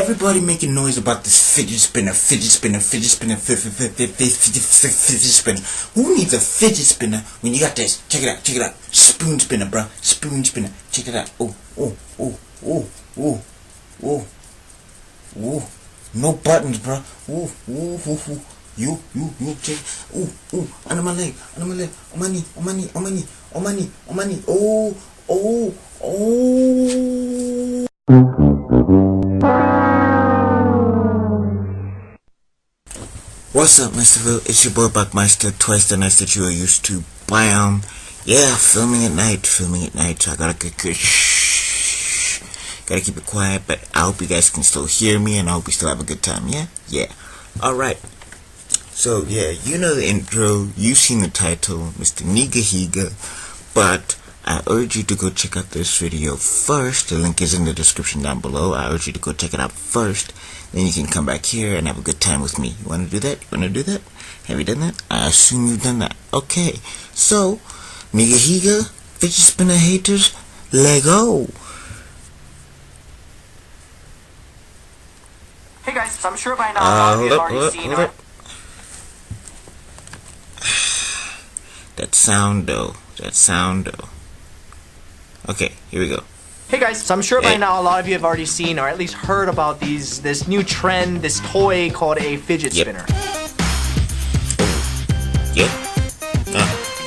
everybody making noise about this fidget spinner, fidget spinner, fidget spinner, fidget spinner. Who needs a fidget spinner when you got this? Check it out, spoon spinner, bro, spoon spinner. Check it out. Oh, no buttons, bro. You, check. Under my leg, on my knee. What's up, Mr. It's your boy Buckmeister, twice the nice that you are used to. Bam. Yeah, filming at night, so I gotta get good. Gotta keep it quiet, but I hope you guys can still hear me, and I hope you still have a good time, yeah? Alright. So, yeah, you know the intro, you've seen the title, Mr. Nigahiga, but I urge you to go check out this video first. The link is in the description down below. I urge you to go check it out first. Then you can come back here and have a good time with me. You want to do that? Have you done that? I assume you've done that. Okay, so, Nigahiga, fidget spinner haters, Lego. Hey guys, I'm sure by now you've already seen it. That sound though. Okay, here we go. Hey guys, so I'm sure by now a lot of you have already seen or at least heard about this new trend, this toy called a fidget spinner.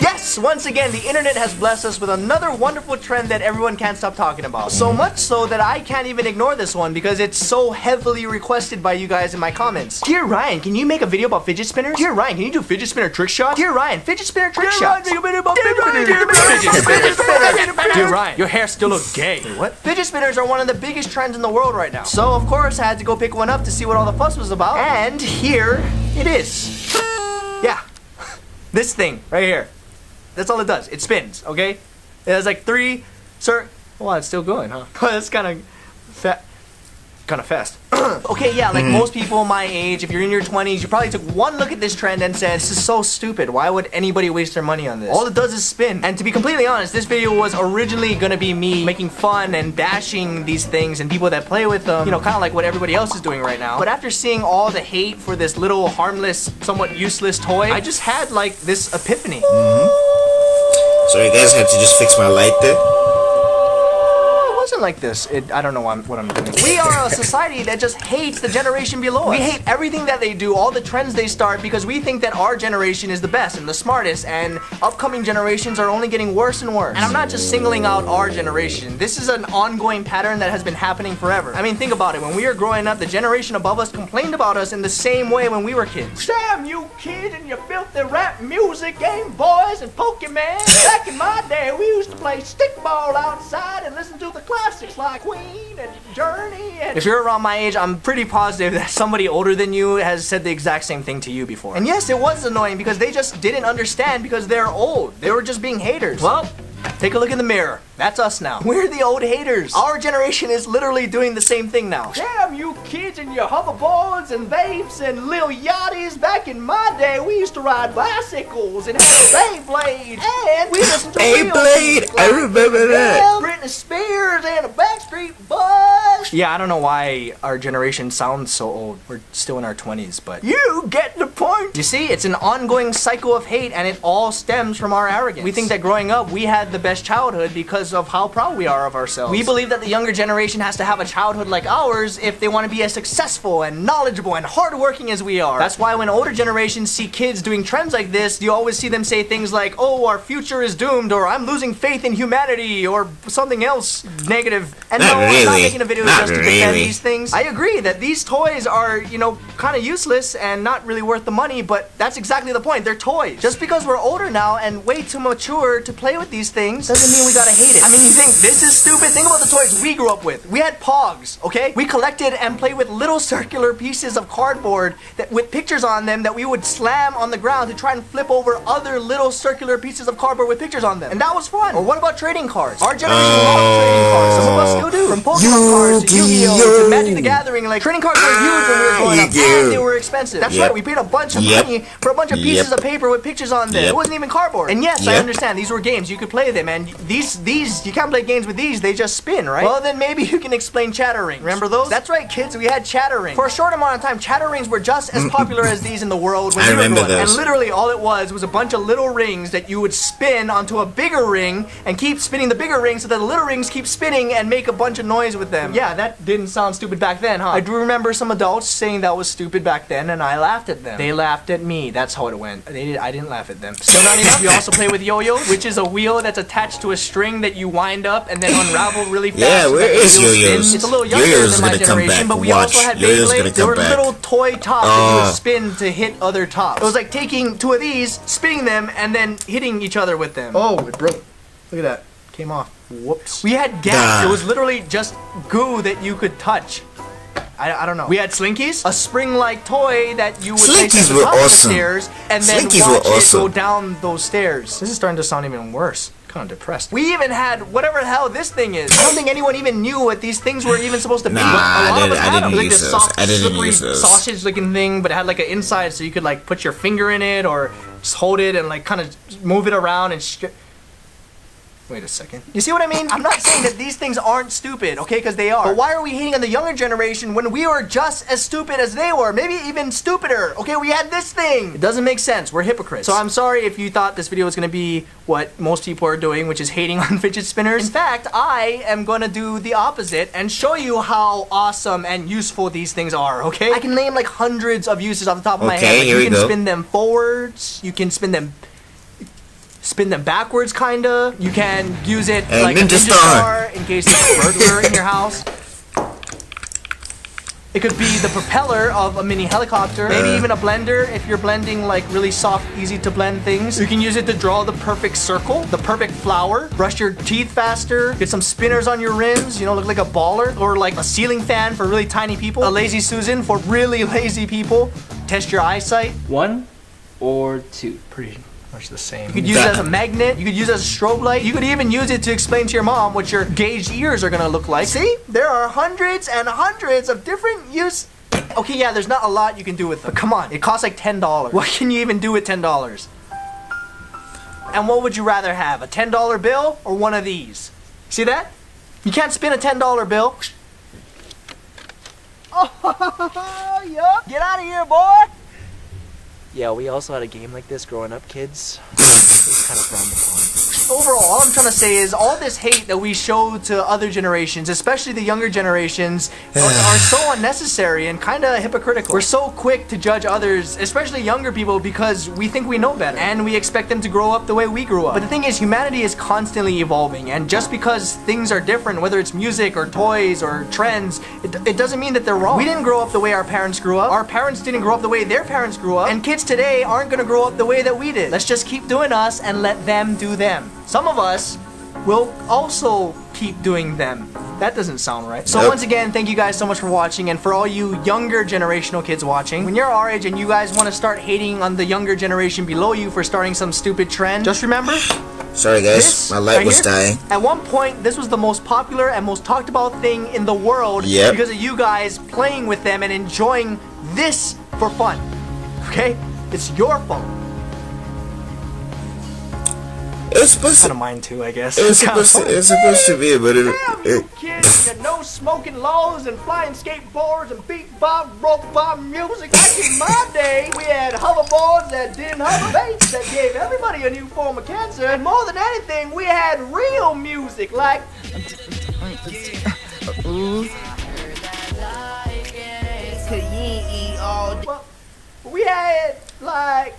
Yes, once again, the internet has blessed us with another wonderful trend that everyone can't stop talking about. So much so that I can't even ignore this one because it's so heavily requested by you guys in my comments. Dear Ryan, can you make a video about fidget spinners? Dear Ryan, can you do fidget spinner trick shots? Dear Ryan, fidget spinner trick shots. Dear Ryan, your hair still looks gay. Wait, what? Fidget spinners are one of the biggest trends in the world right now. So of course I had to go pick one up to see what all the fuss was about. And here it is. Yeah, this thing right here. That's all it does. It spins, okay? It has like three Well, it's still going, huh? That's kind of fast. Okay, yeah, like most people my age, if you're in your 20s, you probably took one look at this trend and said, this is so stupid. Why would anybody waste their money on this? All it does is spin. And to be completely honest, this video was originally gonna be me making fun and bashing these things and people that play with them, you know, kind of like what everybody else is doing right now. But after seeing all the hate for this little harmless, somewhat useless toy, I just had like this epiphany. So you guys have to just fix my light there? Like this. I don't know what I'm doing. We are a society that just hates the generation below us. We hate everything that they do, all the trends they start, because we think that our generation is the best and the smartest, and upcoming generations are only getting worse and worse. And I'm not just singling out our generation. This is an ongoing pattern that has been happening forever. I mean, think about it. When we were growing up, the generation above us complained about us in the same way when we were kids. Damn you kids and your filthy rap music, Game Boys and Pokemon. Back in my day, we used to play stickball outside and listen to the classics like Queen and Journey. And if you're around my age, I'm pretty positive that somebody older than you has said the exact same thing to you before. And yes, it was annoying because they just didn't understand because they're old. They were just being haters. Well, take a look in the mirror. That's us now. We're the old haters. Our generation is literally doing the same thing now. Damn you kids and your hoverboards and vapes and little yachties. Back in my day, we used to ride bicycles and have Beyblades. And we listened to Beyblade, I remember that. Britney Spears and a Backstreet Boys. Yeah, I don't know why our generation sounds so old. We're still in our 20s, but you get the point. You see, it's an ongoing cycle of hate, and it all stems from our arrogance. We think that growing up, we had the best childhood because of how proud we are of ourselves. We believe that the younger generation has to have a childhood like ours if they want to be as successful and knowledgeable and hardworking as we are. That's why when older generations see kids doing trends like this, you always see them say things like, oh, our future is doomed, or I'm losing faith in humanity, or something else negative. And no, I'm not making a video just to defend these things. I agree that these toys are, you know, kind of useless and not really worth the money, but that's exactly the point. They're toys. Just because we're older now and way too mature to play with these things doesn't mean we gotta hate it. I mean, you think this is stupid? Think about the toys we grew up with. We had Pogs, okay? We collected and played with little circular pieces of cardboard that with pictures on them that we would slam on the ground to try and flip over other little circular pieces of cardboard with pictures on them. And that was fun. Or what about trading cards? Our generation loved trading cards. Some of us still do. From Pokemon cards to Yu-Gi-Oh! To Magic the Gathering. Like, trading cards were huge when we were growing up, and they were expensive. That's right, we paid a bunch bunch of money for a bunch of pieces of paper with pictures on them. It wasn't even cardboard. And yes, I understand these were games. You could play them, and these you can't play games with these. They just spin, right? Well, then maybe you can explain chatter rings. Remember those? That's right, kids. We had chatter rings. For a short amount of time, chatter rings were just as popular as these in the world when we were growing up. And literally all it was a bunch of little rings that you would spin onto a bigger ring and keep spinning the bigger ring so that the little rings keep spinning and make a bunch of noise with them. Yeah, that didn't sound stupid back then, huh? I do remember some adults saying that was stupid back then, and I laughed at them. They laughed at me. That's how it went. I didn't laugh at them. Still not enough. We also play with yo-yos, which is a wheel that's attached to a string that you wind up and then unravel really fast. Yeah, where is yo-yos? It's a little younger than my generation, but we also had Beyblades. There were little toy tops that you would spin to hit other tops. It was like taking two of these, spinning them, and then hitting each other with them. Oh, it broke. Look at that. Came off. Whoops. We had gas. It was literally just goo that you could touch. I don't know. We had Slinkies, a spring-like toy that you would place at the top of the stairs and then watch it go down those stairs. This is starting to sound even worse. Kind of depressed. We even had whatever the hell this thing is. I don't think anyone even knew what these things were even supposed to be. I didn't use those. I didn't use those. Sausage-looking thing, but it had like an inside, so you could like put your finger in it or just hold it and like kind of move it around and. Wait a second. You see what I mean? I'm not saying that these things aren't stupid, okay, because they are. But why are we hating on the younger generation when we were just as stupid as they were? Maybe even stupider. Okay, we had this thing. It doesn't make sense. We're hypocrites. So I'm sorry if you thought this video was going to be what most people are doing, which is hating on fidget spinners. In fact, I am going to do the opposite and show you how awesome and useful these things are, okay? I can name like hundreds of uses off the top of my head. Like, you can spin them forwards. You can spin them backwards, kinda. You can use it like a ninja star in case there's a burglar in your house. It could be the propeller of a mini helicopter. Maybe even a blender if you're blending like really soft, easy to blend things. You can use it to draw the perfect circle, the perfect flower, brush your teeth faster, get some spinners on your rims, you know, look like a baller, or like a ceiling fan for really tiny people, a lazy Susan for really lazy people, test your eyesight. 1 or 2. Pretty much the same. You could use it as a magnet. You could use it as a strobe light. You could even use it to explain to your mom what your gauged ears are gonna look like. See? There are hundreds and hundreds of different use. Okay, yeah, there's not a lot you can do with them. But come on, it costs like $10. What can you even do with $10? And what would you rather have? A $10 bill or one of these? See that? You can't spin a $10 bill. Oh, yup. Get out of here, boy. Yeah, we also had a game like this growing up, kids. It was kind of frowned upon. Overall, all I'm trying to say is all this hate that we show to other generations, especially the younger generations, are so unnecessary and kind of hypocritical. We're so quick to judge others, especially younger people, because we think we know better and we expect them to grow up the way we grew up. But the thing is, humanity is constantly evolving, and just because things are different, whether it's music or toys or trends, it doesn't mean that they're wrong. We didn't grow up the way our parents grew up. Our parents didn't grow up the way their parents grew up, and kids today aren't going to grow up the way that we did. Let's just keep doing us and let them do them. Some of us will also keep doing them. That doesn't sound right. So once again, thank you guys so much for watching, and for all you younger generational kids watching, when you're our age and you guys want to start hating on the younger generation below you for starting some stupid trend, just remember, sorry guys, my light was dying. At one point, this was the most popular and most talked about thing in the world because of you guys playing with them and enjoying this for fun. Okay? It's your fault. It's supposed to mine too, I guess. It's supposed to be, but you kids, you no smoking laws and flying skateboards and bebop, rock music. Back in my day, we had hoverboards that didn't hover, bass that gave everybody a new form of cancer, and more than anything, we had real music like. Well, we had like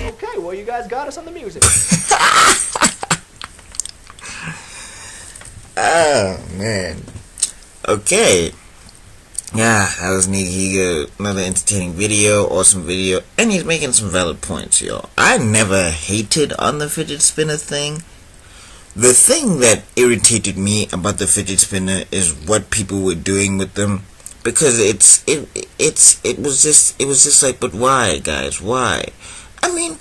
okay, well, you guys got us on the music. Oh, man. Okay. Yeah, that was neat. He got another entertaining video, awesome video, and he's making some valid points, yo. I never hated on the fidget spinner thing. The thing that irritated me about the fidget spinner is what people were doing with them. Because it was just like, but why, guys? Why? I mean,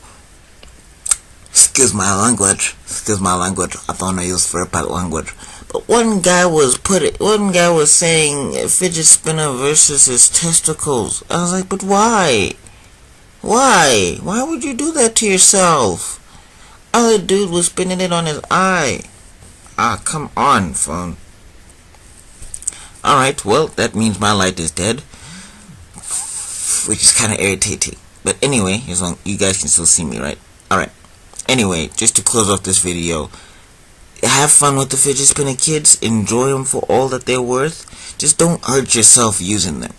excuse my language. I don't use very bad language. But one guy was saying a fidget spinner versus his testicles. I was like, but why? Why? Why would you do that to yourself? Other dude was spinning it on his eye. Ah, come on, phone. Alright, well, that means my light is dead, which is kind of irritating. But anyway, as long you guys can still see me, right? Alright. Anyway, just to close off this video, have fun with the fidget spinner, kids. Enjoy them for all that they're worth. Just don't hurt yourself using them.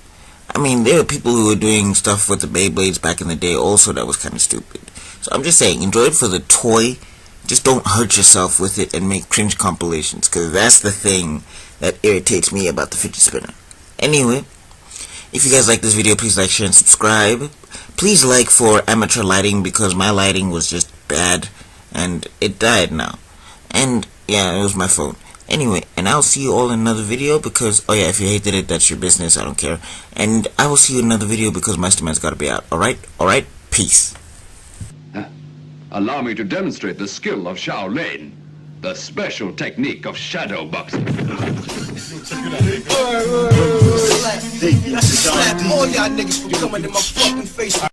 I mean, there are people who were doing stuff with the Beyblades back in the day also that was kind of stupid. So I'm just saying, enjoy it for the toy. Just don't hurt yourself with it and make cringe compilations, because that's the thing that irritates me about the fidget spinner. Anyway, if you guys like this video, please like, share, and subscribe. Please like for amateur lighting, because my lighting was just bad, and it died now. And, yeah, it was my phone. Anyway, and I'll see you all in another video because, oh yeah, if you hated it, that's your business, I don't care. And I will see you in another video because Master Man's gotta be out. Alright? Alright? Peace. Allow me to demonstrate the skill of Shaolin, the special technique of shadow boxing. Slap all y'all niggas for coming in my fucking face.